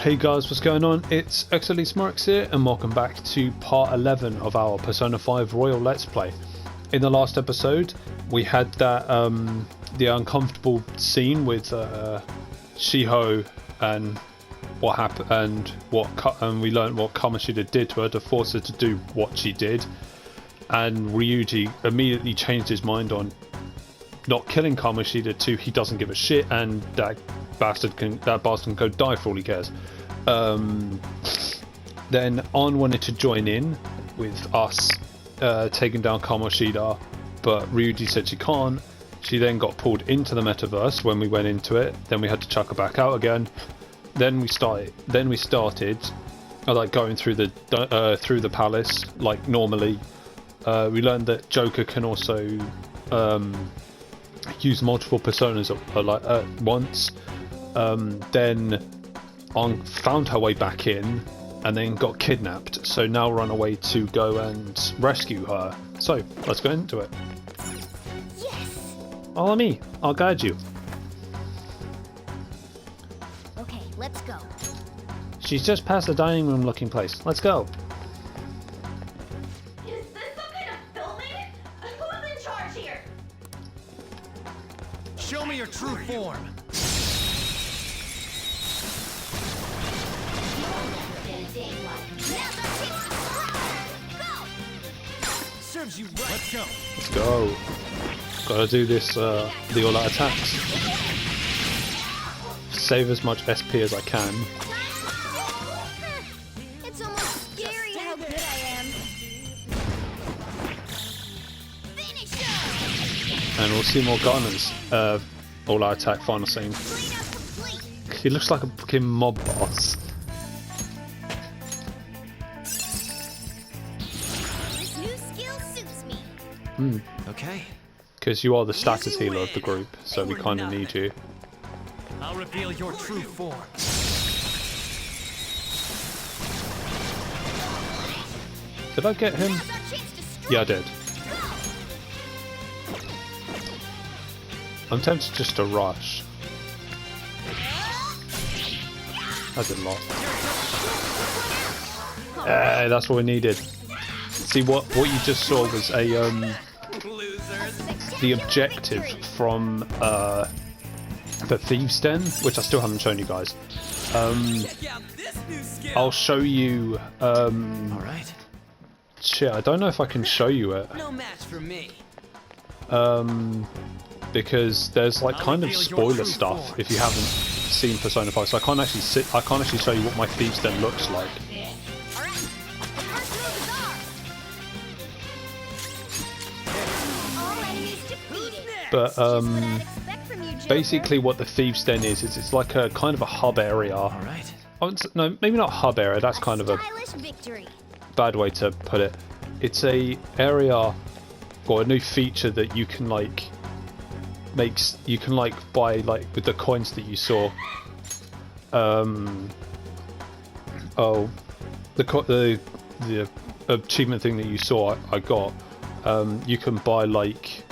Hey guys, what's going on? It's xdeadlysmoorex here, and welcome back to part 11 of our Persona 5 Royal Let's Play. In the last episode, we had that the uncomfortable scene with Shiho and what happened, and we learned what Kamoshida did to her to force her to do what she did. And Ryuji immediately changed his mind on not killing Kamoshida to he doesn't give a shit, and that bastard can go die for all he cares. Then An wanted to join in with us taking down Kamoshida, but Ryuji said she can't. She then got pulled into the metaverse when we went into it. Then we had to chuck her back out again. Then we started like going through the palace like normally. We learned that Joker can also use multiple personas at once. Then An found her way back in and then got kidnapped. So now we're on our way to go and rescue her. So let's go into it. Yes. Follow me. I'll guide you. Okay, let's go. She's just past the dining room looking place. Let's go. Is this some kind of filming? Who's in charge here? Show me your true form. Serves you right. Let's go. Let's go. Gotta do this, the all-out attacks. Save as much SP as I can. It's almost scary how good I am. Finish him! And we'll see more Garner's all-out attack final scene. Cleanup complete. He looks like a fucking mob boss. This new skill suits me. Okay. Because you are the status healer of the group, so we kind of need you. I'll reveal your true form. Did I get him? Now's our chance to strike. Yeah, I did. I'm tempted just to rush. I did a lot. That's what we needed. See, what you just saw was the objective from the Thieves' Den, which I still haven't shown you guys. I'll show you. All right. Shit, I don't know if I can show you it. No match for me. Because there's like kind of spoiler stuff if you haven't seen Persona 5, so I can't actually show you what my Thieves' Den looks like. All right. The first move is ours. All enemies defeated. But Just what I'd expect from you, Joker. basically what the Thieves' Den is it's like a kind of a hub area. All right. Oh, no, maybe not hub area. That's kind of a stylish victory. bad way to put it. It's a area or a new feature that you can like buy like with the coins that you saw. The achievement thing that you saw I got. You can buy like,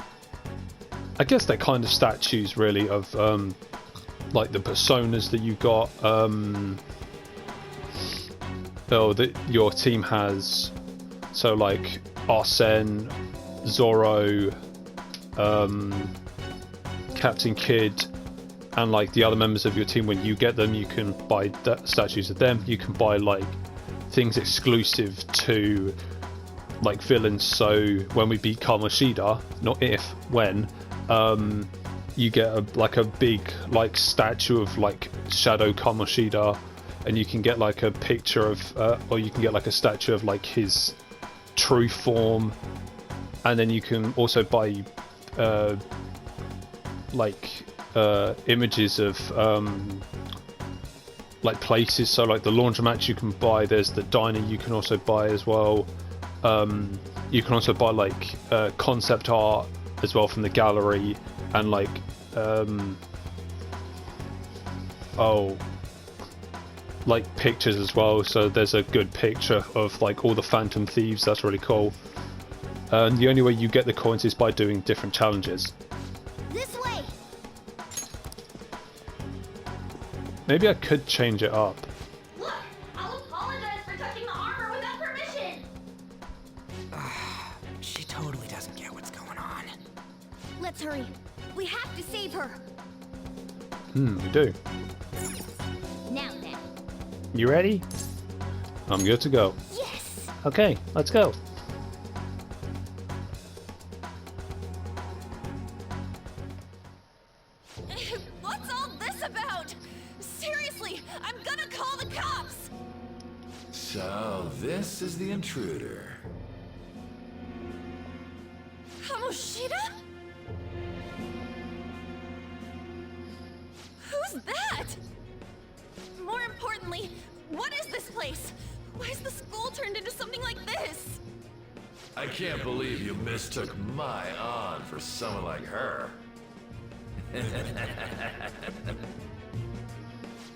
I guess they're kind of statues really of like the personas that you got. That your team has. So like Arsene, Zoro, Captain Kidd, and like the other members of your team. When you get them, you can buy statues of them. You can buy like things exclusive to like villains. So when we beat Kamoshida, not if, when, you get like a big like statue of like Shadow Kamoshida, and you can get like a picture of, or you can get like a statue of like his true form, and then you can also buy images of like places. So like the laundromat you can buy, there's the diner you can also buy as well. You can also buy like concept art as well from the gallery, and like like pictures as well. So there's a good picture of like all the Phantom Thieves. That's really cool. And the only way you get the coins is by doing different challenges. This way. Maybe I could change it up. Let's hurry. We have to save her. We do. Now then. You ready? I'm good to go. Yes! Okay, let's go. What's all this about? Seriously, I'm gonna call the cops! So, this is the intruder. Kamoshida? Who's that? More importantly, what is this place? Why is the school turned into something like this? I can't believe you mistook my aunt for someone like her.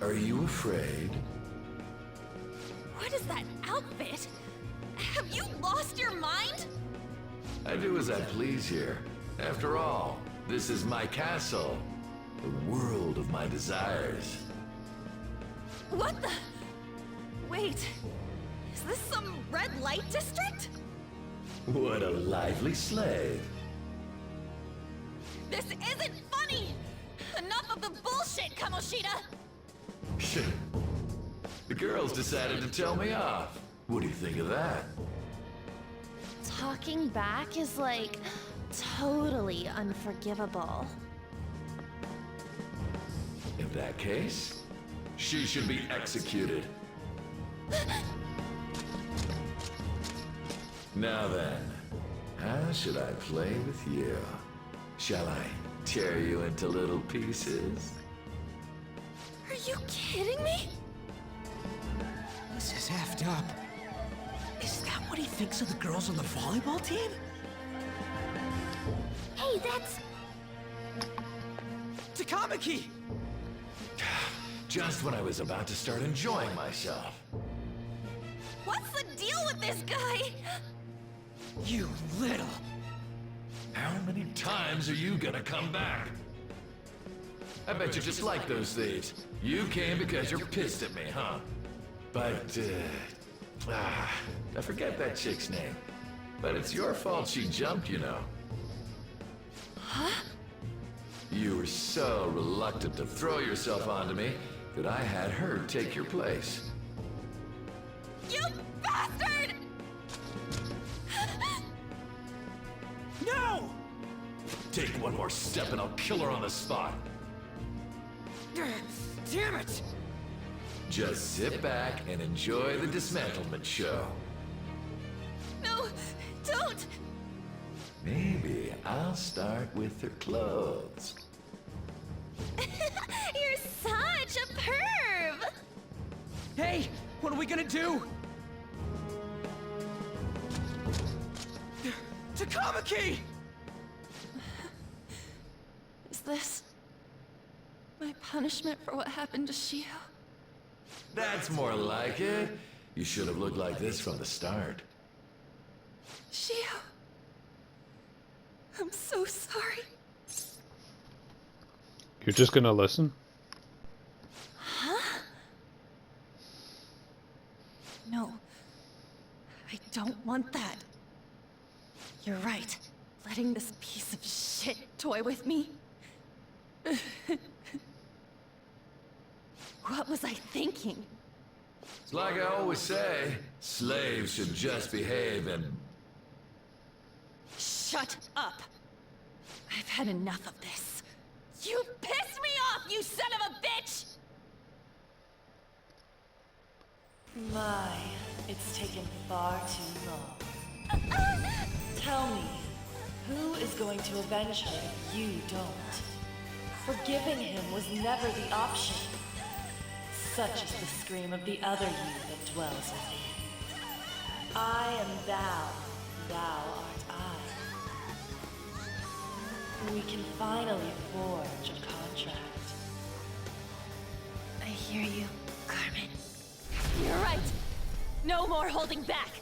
Are you afraid? What is that outfit? Have you lost your mind? I do as I please here. After all, this is my castle. The world of my desires. What the? Wait, is this some red light district? What a lively slave. This isn't funny! Enough of the bullshit, Kamoshida! The girls decided to tell me off. What do you think of that? Talking back is like totally unforgivable. In that case, she should be executed. Now then, how should I play with you? Shall I tear you into little pieces? Are you kidding me? This is effed up. Is that what he thinks of the girls on the volleyball team? Hey, that's... Takamaki! Just when I was about to start enjoying myself. What's the deal with this guy? You little... How many times are you gonna come back? I bet you just like those thieves. You came because you're pissed at me, huh? But, I forget that chick's name. But it's your fault she jumped, you know. Huh? You were so reluctant to throw yourself onto me that I had her take your place. You bastard! No! Take one more step and I'll kill her on the spot. Damn it! Just sit back and enjoy the dismantlement show. No, don't! Maybe I'll start with her clothes. You're such a perv! Hey, what are we gonna do? Takamaki! Is this my punishment for what happened to Shio? That's more like it. You should have looked like this from the start. Shio, I'm so sorry. You're just gonna listen? Huh? No, I don't want that. You're right. Letting this piece of shit toy with me. What was I thinking? It's like I always say, slaves should just behave and... Shut up! I've had enough of this. You pissed me off, you son of a bitch! My, it's taken far too long. Tell me, who is going to avenge her if you don't? Forgiving him was never the option. Such is the scream of the other you that dwells within. I am thou, thou art I. We can finally forge a contract. I hear you, Carmen. You're right. No more holding back.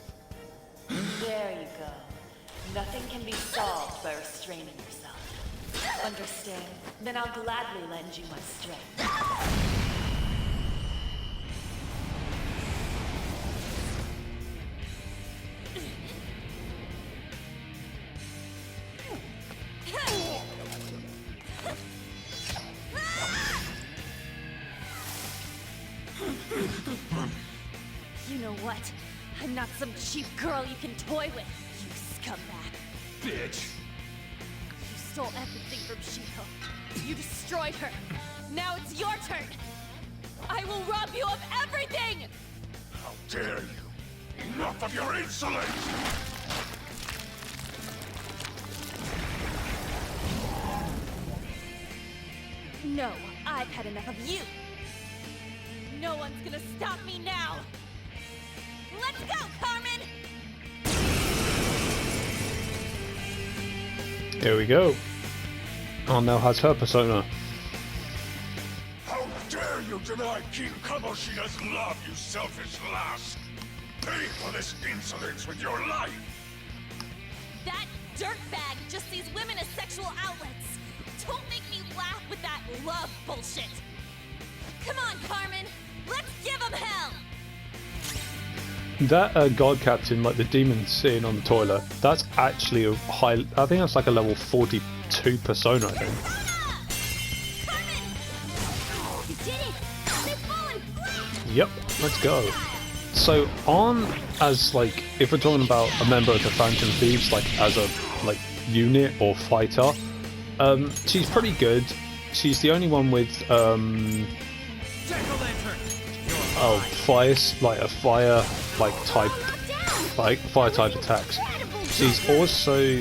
There you go. Nothing can be solved by restraining yourself. Understand? Then I'll gladly lend you my strength. You know what? I'm not some cheap girl you can toy with, you scumbag. Bitch! You stole everything from Shiho. You destroyed her. Now it's your turn. I will rob you of everything! How dare you! Enough of your insolence! No, I've had enough of you. No one's gonna stop me now. Let's go, Carmen! Here we go. Ann now has her persona. How dare you deny King Kamoshina's love, you selfish lass! Pay for this insolence with your life! That dirtbag just sees women as sexual outlets. Don't make me laugh with that love bullshit. Come on, Carmen. Let's give him hell. That god captain, like the demon sitting on the toilet, that's actually a high. I think that's like a level 42 persona. I think. Carmen! You did it! They've fallen flat! Yep. Let's go. So Ann, as like, if we're talking about a member of the Phantom Thieves, like as a like unit or fighter, she's pretty good. She's the only one with fire, like a fire like type, like fire type attacks. She's also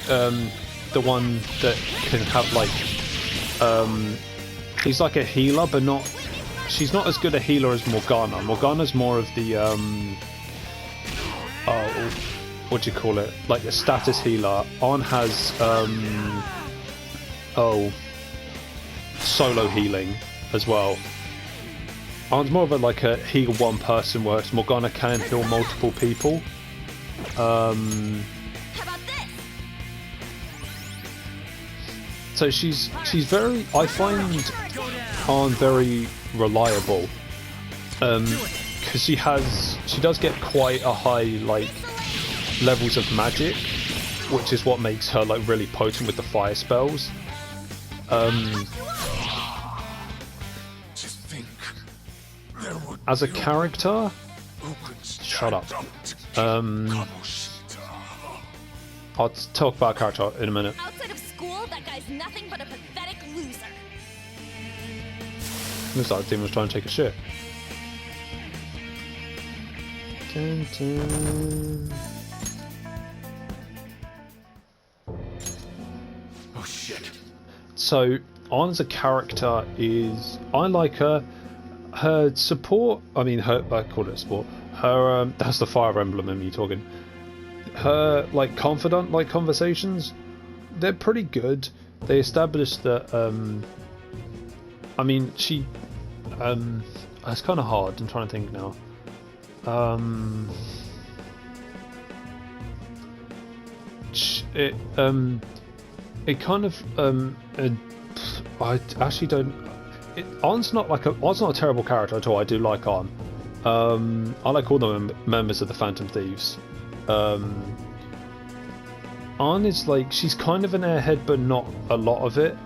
the one that can have like she's like a healer, but not. She's not as good a healer as Morgana. Morgana's more of the what do you call it? Like a status healer. Ann has solo healing as well. Ann's more of a like a heal one person, whereas Morgana can heal multiple people. How about this? So she's very. I find Ann very reliable. Because she does get quite a high like levels of magic, which is what makes her like really potent with the fire spells. As a character, shut up. I'll talk about character in a minute. Outside of school, that guy's nothing but a pathetic loser. Looks like the demon was trying to take a shit. Dun, dun. Oh shit. So, Ann as a character is... I like her. Her support... I mean, her... I call it support. Her... that's the Fire Emblem in me talking. Her, like, confidant, like, conversations, they're pretty good. They established that... I mean, she... it's kind of hard. I'm trying to think now. It kind of I actually don't. Ann's not a terrible character at all. I do like Ann. I like all the members of the Phantom Thieves. Ann is like, she's kind of an airhead, but not a lot of it.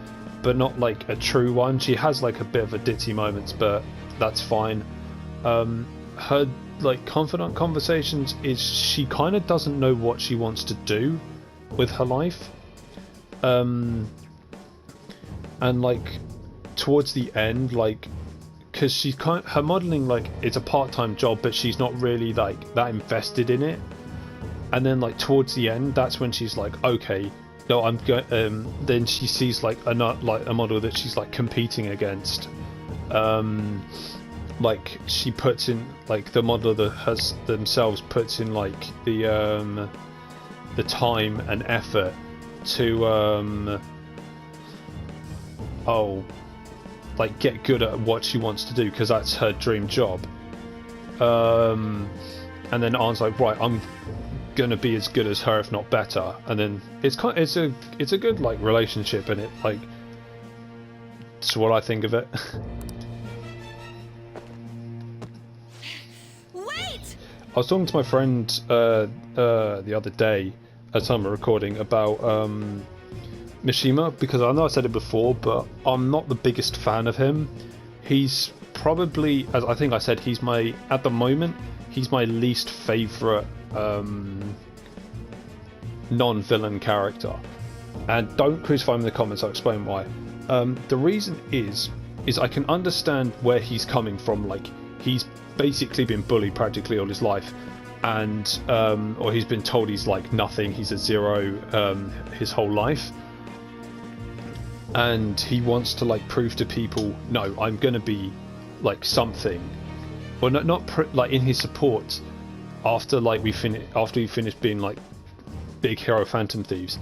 But not like a true one. She has like a bit of a ditzy moments, but that's fine. Her like confidant conversations is she kind of doesn't know what she wants to do with her life. And like towards the end, like, because she's her modeling, like, it's a part-time job, but she's not really like that invested in it. And then like towards the end, that's when she's like, okay, no, I'm going. Then she sees like a model that she's like competing against. Like she puts in like the model that has themselves puts in like the time and effort to like get good at what she wants to do, because that's her dream job. And then Ann's like, right, I'm gonna be as good as her, if not better. And then it's a good like relationship, and it like it's what I think of it. Wait! I was talking to my friend the other day at time of recording about Mishima, because I know I said it before, but I'm not the biggest fan of him. He's probably, as I think I said, he's my, at the moment, he's my least favourite non-villain character. And don't crucify me in the comments, I'll explain why. The reason is I can understand where he's coming from. Like, he's basically been bullied practically all his life, and or he's been told he's like nothing, he's a zero his whole life, and he wants to like prove to people, no, I'm gonna be like something. Well, not like in his support after like we finished being like big hero Phantom Thieves.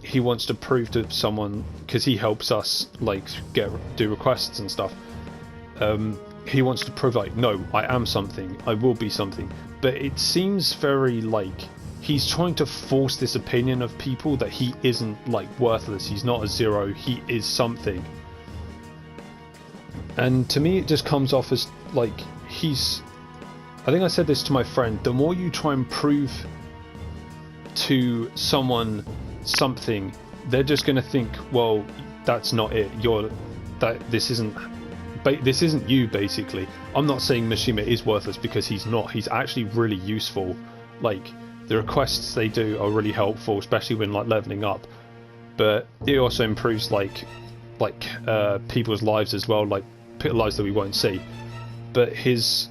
He wants to prove to someone, because he helps us like do requests and stuff. He wants to prove like, no, I am something, I will be something. But it seems very like he's trying to force this opinion of people that he isn't like worthless, he's not a zero, he is something. And to me it just comes off as like I think I said this to my friend, the more you try and prove to someone something, they're just going to think, well, that's not it, this isn't you, basically. I'm not saying Mishima is worthless, because he's not. He's actually really useful. Like, the requests they do are really helpful, especially when like leveling up, but it also improves like people's lives as well, like lives that we won't see. But his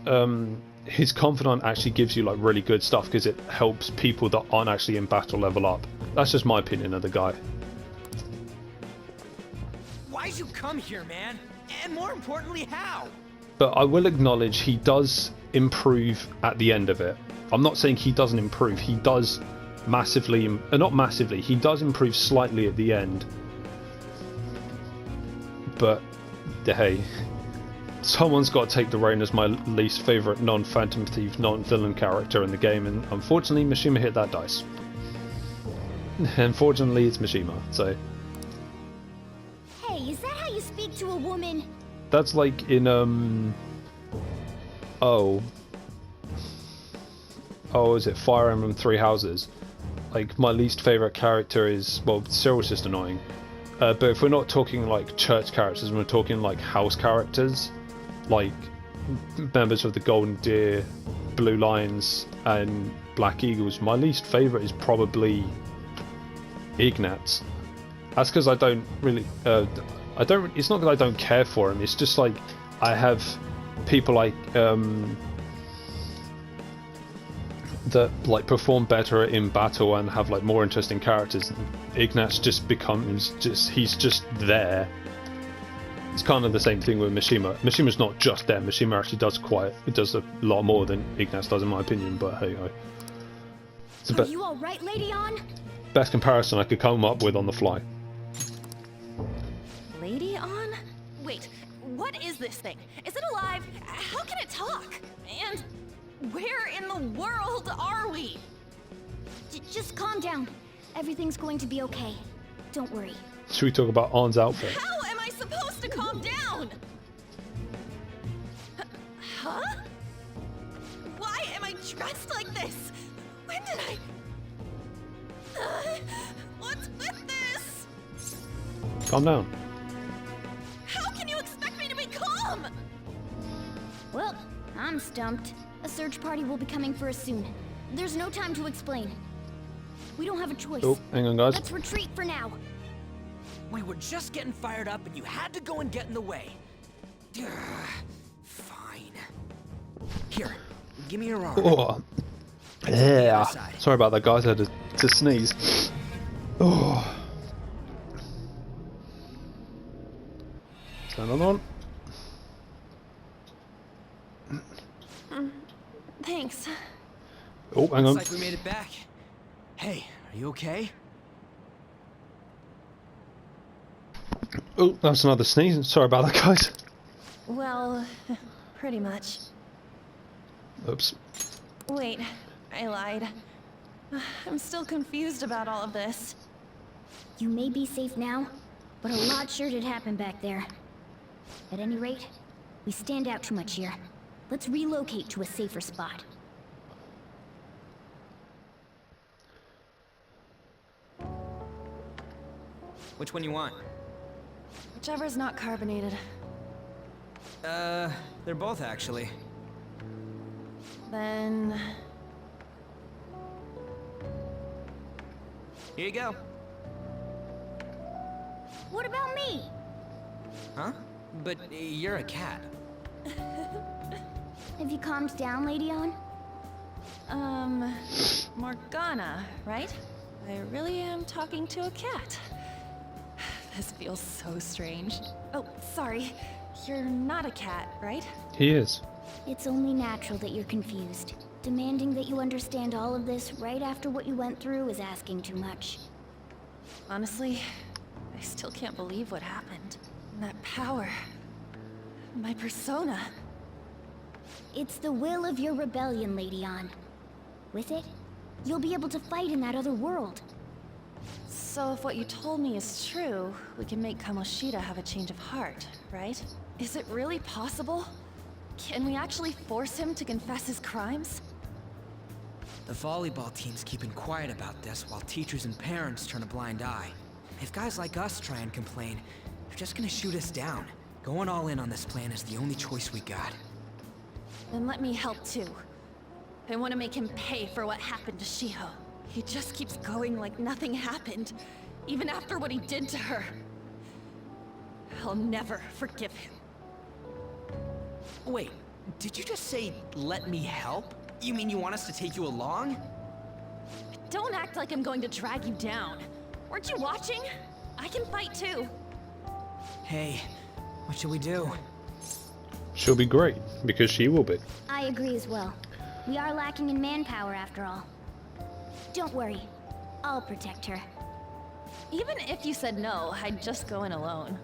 confidant actually gives you like really good stuff, because it helps people that aren't actually in battle level up. That's just my opinion of the guy. Why'd you come here, man? And more importantly, how? But I will acknowledge he does improve at the end of it. I'm not saying he doesn't improve. He does massively, not massively, he does improve slightly at the end. But hey, someone's got to take the reign as my least favourite non-Phantom Thief, non-villain character in the game, and unfortunately Mishima hit that dice. Unfortunately it's Mishima, so... Hey, is that how you speak to a woman? That's like in, is it Fire Emblem Three Houses? Like, my least favourite character is, well, Cyril's just annoying. But if we're not talking like church characters, we're talking like house characters, like members of the Golden Deer, Blue Lions, and Black Eagles, my least favourite is probably Ignatz. That's because I don't really, it's not that I don't care for him, it's just like, I have people like, that like perform better in battle and have like more interesting characters. Ignatz just becomes he's just there. It's kind of the same thing with Mishima. Mishima's not just there. Mishima actually does a lot more than Ignatz does, in my opinion. But hey ho. Are you all right, Lady On? Best comparison I could come up with on the fly. Lady On? Wait, what is this thing? Is it alive? How can it talk? And where in the world are we? Just calm down. Everything's going to be okay. Don't worry. Should we talk about On's outfit? How am I supposed to calm down? Huh? Why am I dressed like this? When did I... what's with this? Calm down. How can you expect me to be calm? Well, I'm stumped. A search party will be coming for us soon. There's no time to explain. We don't have a choice. Oh, hang on, guys. Let's retreat for now. We were just getting fired up and you had to go and get in the way. Ugh, fine. Here, give me your arm. Oh. Yeah. Sorry about that, guys. I had to sneeze. Oh. Stand on. Thanks. Oh, hang on. Looks like we made it back. Hey, are you okay? Oh, that's another sneeze. Sorry about that, guys. Well, pretty much. Oops. Wait, I lied. I'm still confused about all of this. You may be safe now, but a lot sure did happen back there. At any rate, we stand out too much here. Let's relocate to a safer spot. Which one you want? Whichever's not carbonated. They're both actually. Then... Here you go. What about me? Huh? But you're a cat. Have you calmed down, Lady On? Morgana, right? I really am talking to a cat. This feels so strange. Oh, sorry. You're not a cat, right? He is. It's only natural that you're confused. Demanding that you understand all of this right after what you went through is asking too much. Honestly, I still can't believe what happened. That power. My persona. It's the will of your rebellion, Lady On. With it, you'll be able to fight in that other world. So if what you told me is true, we can make Kamoshida have a change of heart, right? Is it really possible? Can we actually force him to confess his crimes? The volleyball team's keeping quiet about this while teachers and parents turn a blind eye. If guys like us try and complain, they're just gonna shoot us down. Going all in on this plan is the only choice we got. Then let me help too. I want to make him pay for what happened to Shiho. He just keeps going like nothing happened, even after what he did to her. I'll never forgive him. Wait, did you just say, let me help? You mean you want us to take you along? Don't act like I'm going to drag you down. Weren't you watching? I can fight too. Hey, what should we do? She'll be great, because she will be. I agree as well. We are lacking in manpower after all. Don't worry. I'll protect her. Even if you said no, I'd just go in alone.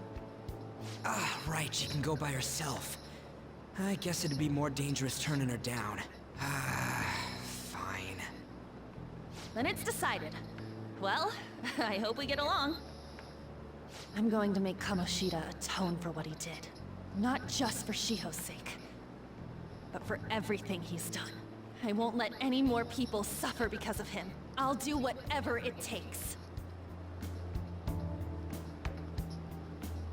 Ah, right, she can go by herself. I guess it'd be more dangerous turning her down. Ah, fine. Then it's decided. Well, I hope we get along. I'm going to make Kamoshida atone for what he did. Not just for Shiho's sake, but for everything he's done. I won't let any more people suffer because of him. I'll do whatever it takes.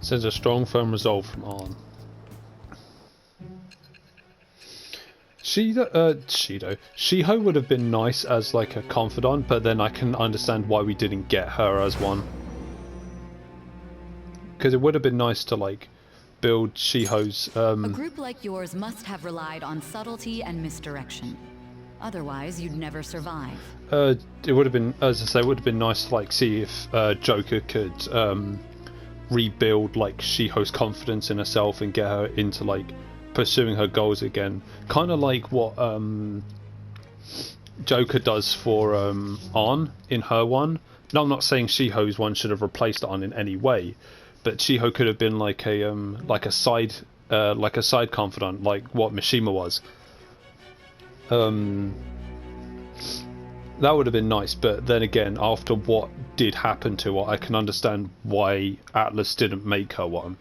Sends a strong, firm resolve from Arn. Shiho would have been nice as like a confidant, but then I can understand why we didn't get her as one. Because it would have been nice to like build Shiho's. A group like yours must have relied on subtlety and misdirection. Otherwise, you'd never survive. It would have been, as I say, it would have been nice to like see if Joker could rebuild like Shiho's confidence in herself and get her into like pursuing her goals again. Kind of like what Joker does for Arn in her one. Now, I'm not saying Shiho's one should have replaced Arn in any way, but Shiho could have been like a side confidant, like what Mishima was. That would have been nice, but then again, after what did happen to her, I can understand why Atlas didn't make her one.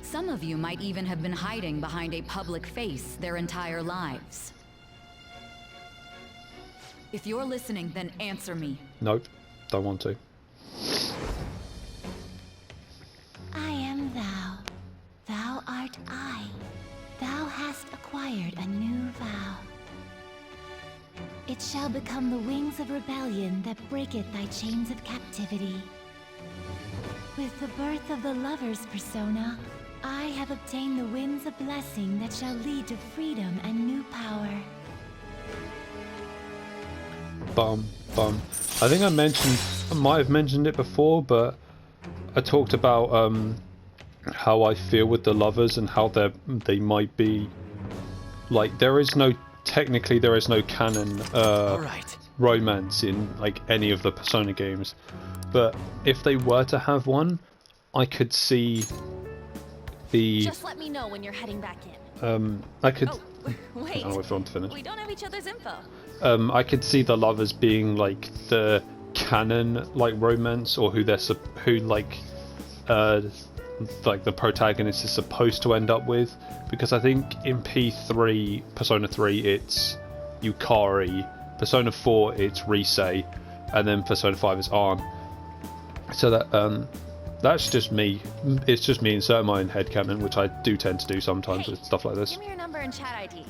Some of you might even have been hiding behind a public face their entire lives. If you're listening, then answer me. Nope, don't want to. I am thou. Thou art I. Thou hast acquired a new vow. It shall become the wings of rebellion that breaketh thy chains of captivity. With the birth of the lover's persona, I have obtained the winds of blessing that shall lead to freedom and new power. Bum. I think I might have mentioned it before, but I talked about how I feel with the lovers and how they might be like there is no canon romance in like any of the Persona games, but if they were to have one, I could see the. Just let me know when you're heading back in. I could. Oh, wait. I want to finish. We don't have each other's info. I could see the lovers being like the canon like romance, or who like the protagonist is supposed to end up with, because I think in P3 Persona 3 it's Yukari, Persona 4 it's Rise, and then Persona 5 is Arn. So that That's just me. It's just me inserting my own headcanon, which I do tend to do sometimes Hey, with stuff like this. Give me your number and chat ID.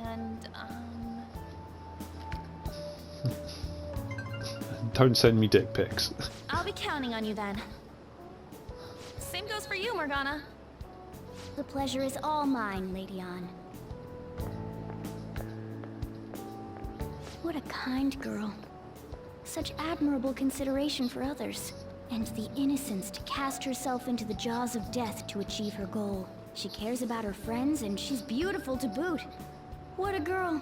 And, Don't send me dick pics. I'll be counting on you then. Same goes for you, Morgana. The pleasure is all mine, Lady Ann. What a kind girl. Such admirable consideration for others. And the innocence to cast herself into the jaws of death to achieve her goal. She cares about her friends, and she's beautiful to boot. What a girl.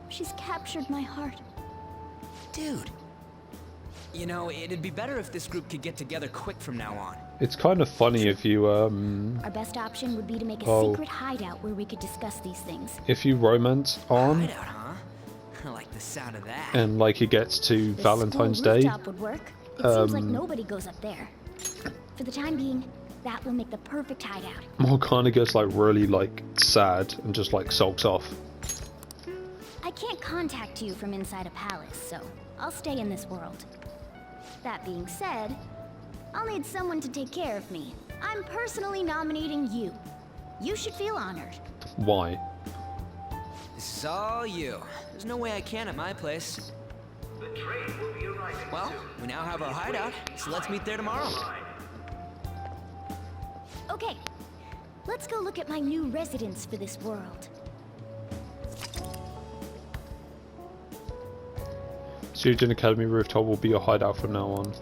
She's captured my heart. Dude. You know, it'd be better if this group could get together quick from now on. It's kind of funny if you Our best option would be to make a secret hideout where we could discuss these things. if you romance on Hideout, huh? I like the sound of that. and like he gets to The Valentine's school Day. rooftop would work. It seems like nobody goes up there. For the time being, that will make the perfect hideout. Morgana gets like really like sad and just like sulks off. I can't contact you from inside a palace, so I'll stay in this world. That being said, I'll need someone to take care of me. I'm personally nominating you. You should feel honored. Why? This is all you. There's no way I can at my place. Well, we now have our hideout, so let's meet there tomorrow. Okay, let's go look at my new residence for this world. Student Academy rooftop will be your hideout from now on.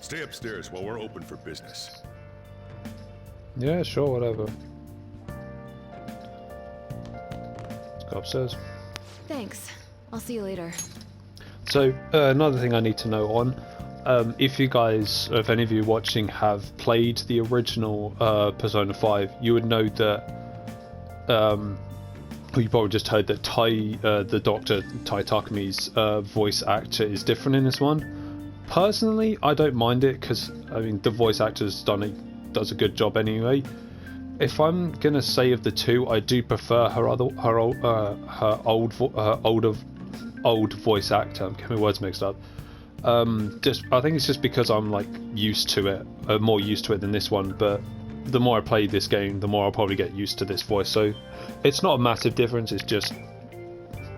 Stay upstairs while we're open for business. Yeah, sure, whatever. Let's go upstairs. Thanks. I'll see you later. So, another thing I need to know on, if you guys, if any of you watching have played the original Persona 5, you would know that, well, you probably just heard that the Dr. Tai Takami's voice actor is different in this one. Personally, I don't mind it, because, I mean, the voice actor's does a good job anyway. If I'm gonna say of the two, I do prefer her old voice actor. I'm getting my words mixed up. I think it's just because I'm like used to it, more used to it than this one. But the more I play this game, the more I'll probably get used to this voice. So it's not a massive difference. It's just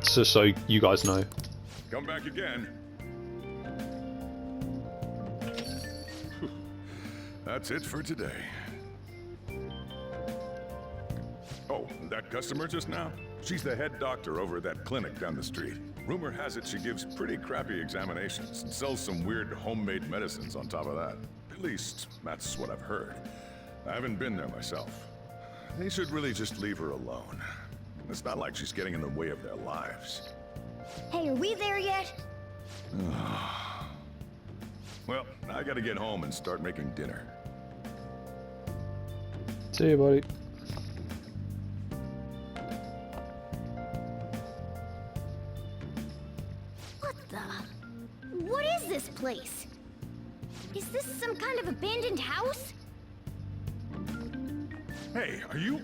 so you guys know. Come back again. That's it for today. Oh, that customer just now? She's the head doctor over at that clinic down the street. Rumor has it she gives pretty crappy examinations and sells some weird homemade medicines on top of that. At least, that's what I've heard. I haven't been there myself. They should really just leave her alone. It's not like she's getting in the way of their lives. Hey, are we there yet? Well, I gotta get home and start making dinner. See you, buddy. What the? What is this place? Is this some kind of abandoned house? Hey, are you...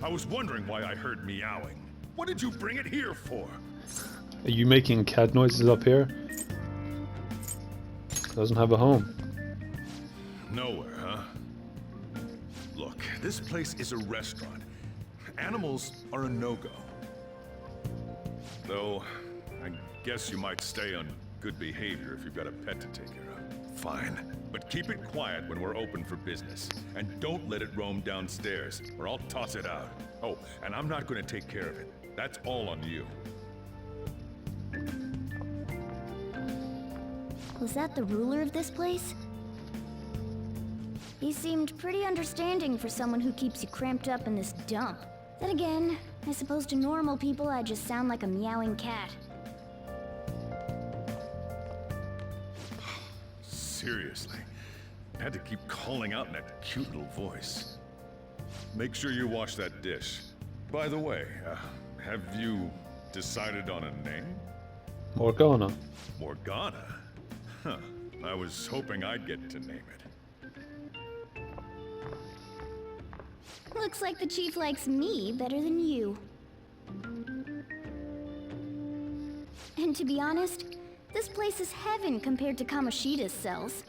I was wondering why I heard meowing. What did you bring it here for? Are you making cat noises up here? Doesn't have a home. Nowhere, huh? Look, this place is a restaurant. Animals are a no-go. Though, I guess you might stay on good behavior if you've got a pet to take care of. Fine, but keep it quiet when we're open for business. And don't let it roam downstairs, or I'll toss it out. Oh, and I'm not going to take care of it. That's all on you. Was that the ruler of this place? He seemed pretty understanding for someone who keeps you cramped up in this dump. Then again, I suppose to normal people I just sound like a meowing cat. Seriously, I had to keep calling out in that cute little voice. Make sure you wash that dish. By the way, have you decided on a name? Morgana. Morgana? Huh. I was hoping I'd get to name it. Looks like the chief likes me better than you. And to be honest, this place is heaven compared to Kamoshida's cells.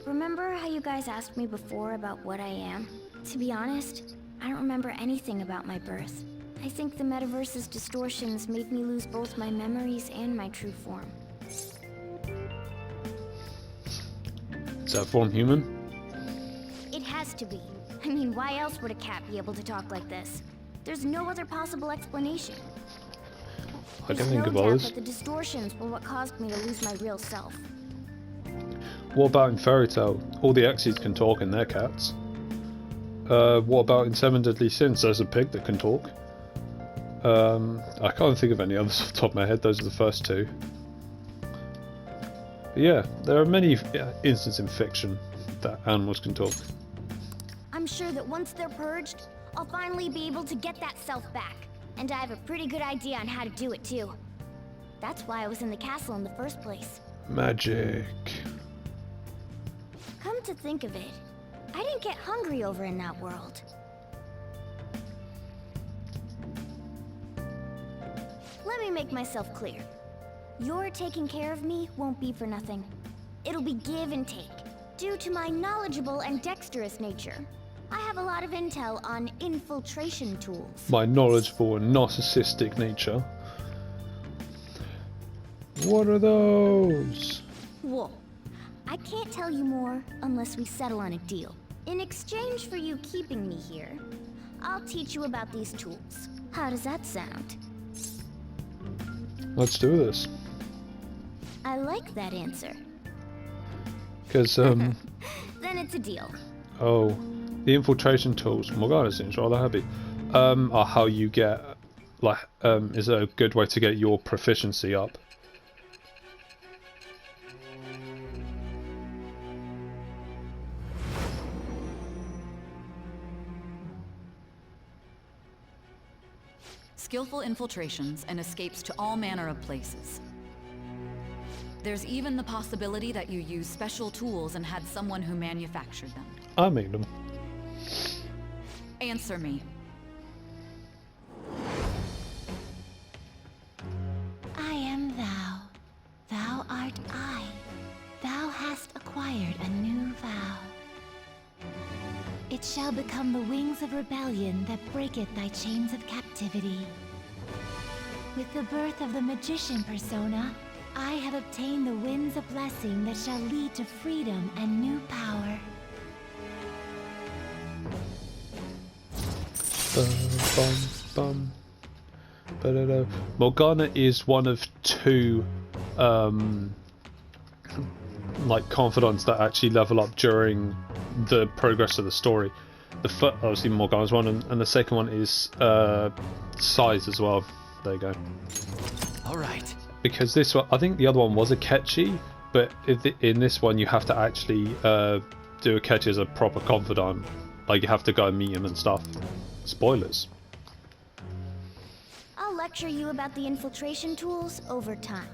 Remember how you guys asked me before about what I am? To be honest, I don't remember anything about my birth. I think the metaverse's distortions made me lose both my memories and my true form. Is that form human? It has to be. I mean, why else would a cat be able to talk like this? There's no other possible explanation. I can There's think no of doubt others. that the distortions were what caused me to lose my real self. What about in Fairy Tail? All the X's can talk and they're cats. What about in Seven Deadly Sins? There's a pig that can talk. I can't think of any others off the top of my head. Those are the first two. But yeah, there are many instances in fiction that animals can talk. I'm sure that once they're purged, I'll finally be able to get that self back. And I have a pretty good idea on how to do it too. That's why I was in the castle in the first place. Magic. Come to think of it, I didn't get hungry over in that world. Let me make myself clear. Your taking care of me won't be for nothing. It'll be give and take. Due to my knowledgeable and dexterous nature, I have a lot of intel on infiltration tools. My knowledgeable and narcissistic nature. What are those? Whoa. I can't tell you more unless we settle on a deal. In exchange for you keeping me here, I'll teach you about these tools. How does that sound? Let's do this. I like that answer. Because, Then it's a deal. oh, the infiltration tools, Morgana seems rather happy, are how you get, like, is a good way to get your proficiency up. Skillful infiltrations and escapes to all manner of places. There's even the possibility that you use special tools and had someone who manufactured them. I made them. Answer me. I am thou. Thou art I. Thou hast acquired a new vow. It shall become the wings of rebellion that breaketh thy chains of captivity. With the birth of the magician persona, I have obtained the winds of blessing that shall lead to freedom and new power. Bum, bum, ba-da-da. Morgana is one of two like confidants that actually level up during the progress of the story. The first, obviously Morgana's one, and the second one is Size as well. There you go. All right. Because this one, I think the other one was a Ketchi, but in this one you have to actually do a Ketchi as a proper confidant. Like you have to go and meet him and stuff. Spoilers. I'll lecture you about the infiltration tools over time.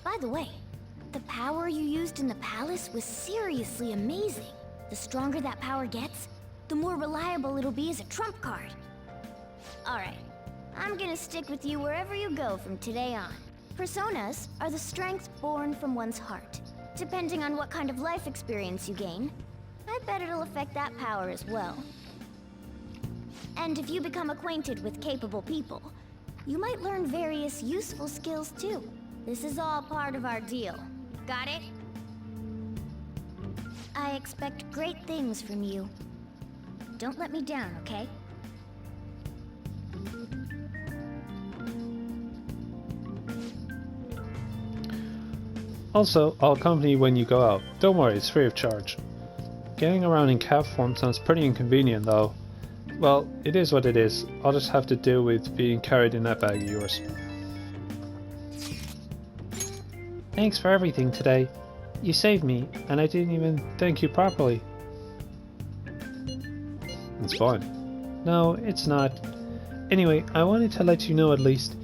By the way, the power you used in the palace was seriously amazing. The stronger that power gets, the more reliable it'll be as a trump card. Alright, I'm gonna stick with you wherever you go from today on. Personas are the strength born from one's heart. Depending on what kind of life experience you gain, I bet it'll affect that power as well. And if you become acquainted with capable people, you might learn various useful skills too. This is all part of our deal. Got it? I expect great things from you. Don't let me down, okay? Also, I'll accompany you when you go out. Don't worry, it's free of charge. Getting around in cat form sounds pretty inconvenient though. Well, it is what it is. I'll just have to deal with being carried in that bag of yours. Thanks for everything today. You saved me, and I didn't even thank you properly. It's fine. No, it's not. Anyway, I wanted to let you know at least.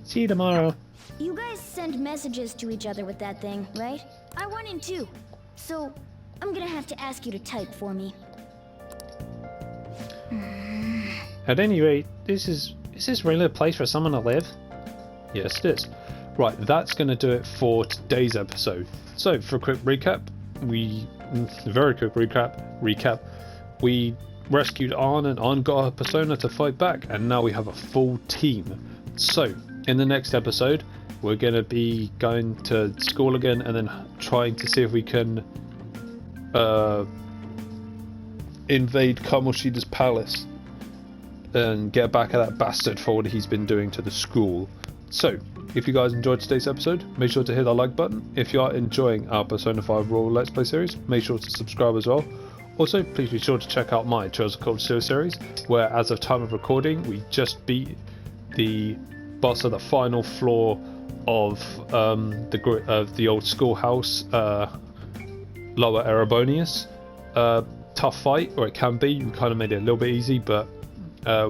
See you tomorrow. You guys send messages to each other with that thing, right? I want in too. So, I'm gonna have to ask you to type for me. At any rate, is this really a place for someone to live? Yes, it is. Right, that's going to do it for today's episode. So, for a quick recap, we rescued Arn, and Arn got her persona to fight back, and now we have a full team. So, in the next episode, we're going to be going to school again and then trying to see if we can invade Kamoshida's palace and get back at that bastard for what he's been doing to the school. So, if you guys enjoyed today's episode, make sure to hit that like button. If you are enjoying our Persona 5 Royal Let's Play series, make sure to subscribe as well. Also, please be sure to check out my Trails of Cold Steel series, where as of time of recording, we just beat the boss of the final floor of the old schoolhouse, Lower Erebonius. Tough fight, or it can be. We kind of made it a little bit easy, but I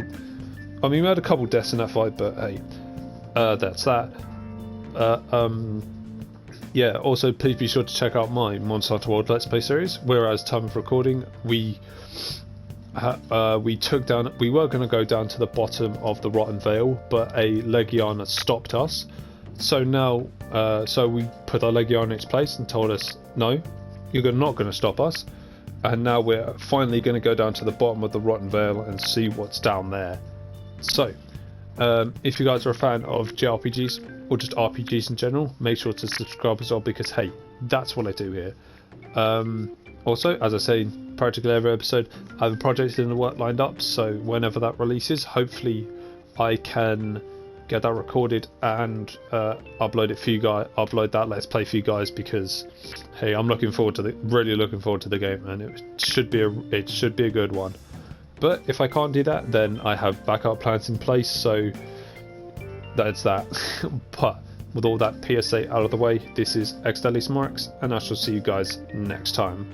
mean, we had a couple deaths in that fight, but hey, that's that. Yeah, also please be sure to check out my Monster Hunter World Let's Play series, whereas time of recording we were going to go down to the bottom of the Rotten Vale, but a Legiana stopped us. So now, so we put our Legiana in its place and told us, no, you're not going to stop us. And now we're finally going to go down to the bottom of the Rotten Vale and see what's down there. So, if you guys are a fan of JRPGs, or just RPGs in general, make sure to subscribe as well, because hey, that's what I do here. Also, as I say in practically every episode, I have a project in the work lined up, so whenever that releases, hopefully I can get that recorded and upload it for you guys. Upload that Let's Play for you guys, because hey, I'm really looking forward to the game, and it should be a good one. But if I can't do that, then I have backup plans in place, so that's that. But with all that PSA out of the way, this is xdeadlysmoorex, and I shall see you guys next time.